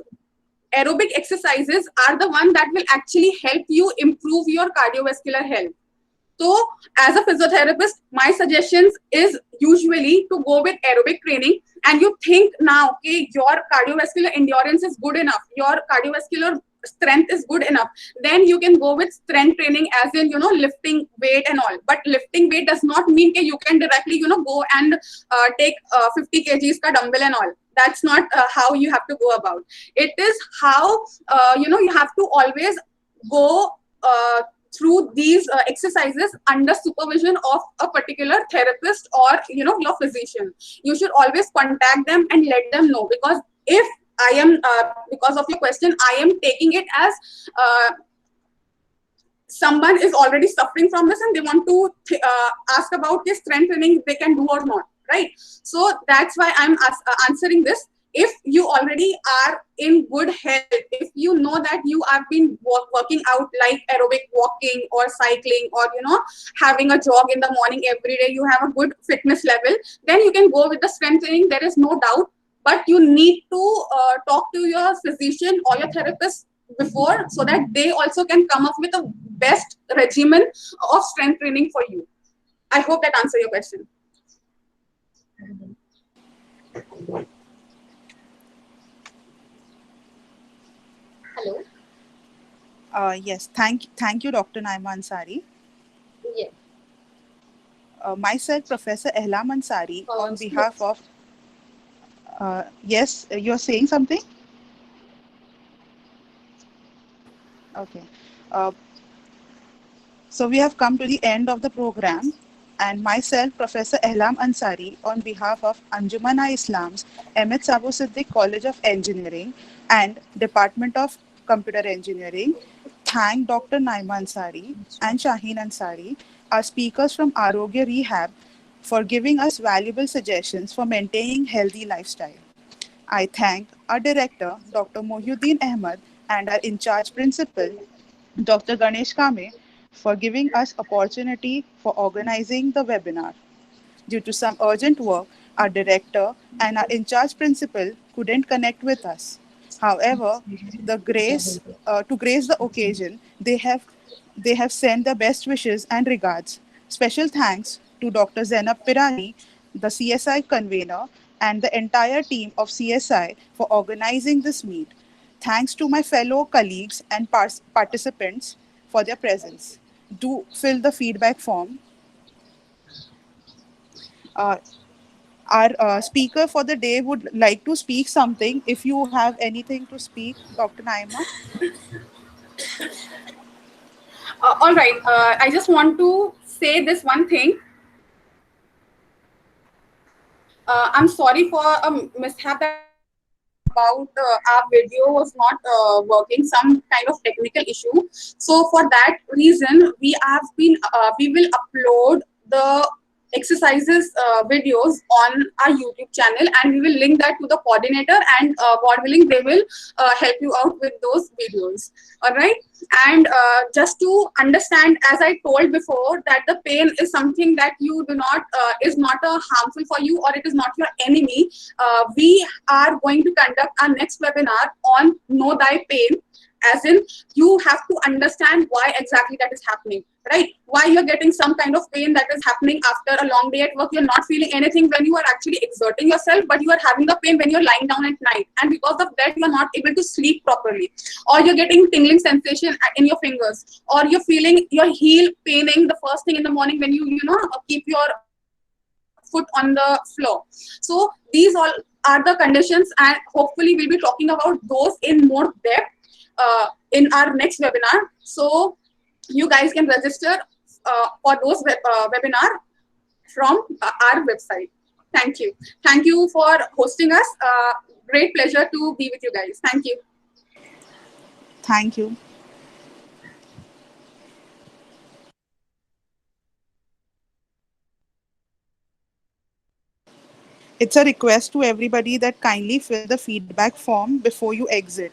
aerobic exercises are the one that will actually help you improve your cardiovascular health. So as a physiotherapist, my suggestions is usually to go with aerobic training. And you think now, okay, your cardiovascular endurance is good enough, your cardiovascular strength is good enough, then you can go with strength training, as in lifting weight and all. But lifting weight does not mean that you can directly go and take 50 kgs ka dumbbell and all. That's not how you have to go about it. Is how you have to always go through these exercises under supervision of a particular therapist or your physician. You should always contact them and let them know, because if I am because of your question, I am taking it as someone is already suffering from this and they want to ask about this strength training they can do or not, right? So that's why I'm answering this. If you already are in good health, if you know that you have been working out like aerobic walking or cycling, or having a jog in the morning every day, you have a good fitness level, then you can go with the strength training. There is no doubt. But you need to talk to your physician or your therapist before, so that they also can come up with a best regimen of strength training for you. I hope that answers your question. Hello. Yes, thank you, Dr. Naima Ansari. Yeah. Myself, Professor Ehlam Ansari, on behalf of... yes, you're saying something? Okay. So we have come to the end of the program, and myself, Professor Ehlam Ansari, on behalf of Anjuman-e-Islam's Ahmed Sabu Siddique College of Engineering and Department of Computer Engineering, thank Dr. Naima Ansari and Shaheen Ansari, our speakers from Arogya Rehab, for giving us valuable suggestions for maintaining healthy lifestyle. I thank our director, Dr. Mohyuddin Ahmed, and our in-charge principal, Dr. Ganesh Kame, for giving us opportunity for organizing the webinar. Due to some urgent work, our director and our in-charge principal couldn't connect with us. However, to grace the occasion, they have sent their best wishes and regards. Special thanks to Dr. Zainab Pirani, the CSI convener, and the entire team of CSI for organizing this meet. Thanks to my fellow colleagues and participants for their presence. Do fill the feedback form. Uh, our speaker for the day would like to speak something. If you have anything to speak, Dr. Naima. All right. I just want to say this one thing. I'm sorry for a mishap that about our video was not working, some kind of technical issue. So for that reason, we will upload the exercises videos on our YouTube channel, and we will link that to the coordinator, and God willing, they will help you out with those videos. All right. And just to understand, as I told before, that the pain is something that you do not is not harmful for you, or it is not your enemy. We are going to conduct our next webinar on Know Thy Pain, as in you have to understand why exactly that is happening, right? Why you're getting some kind of pain that is happening after a long day at work. You're not feeling anything when you are actually exerting yourself, but you are having the pain when you're lying down at night, and because of that you're not able to sleep properly, or you're getting tingling sensation in your fingers, or you're feeling your heel paining the first thing in the morning when you keep your foot on the floor. So these all are the conditions, and hopefully we'll be talking about those in more depth in our next webinar. So you guys can register for those webinar from our website. Thank you. Thank you for hosting us. Great pleasure to be with you guys. Thank you. Thank you. It's a request to everybody that kindly fill the feedback form before you exit.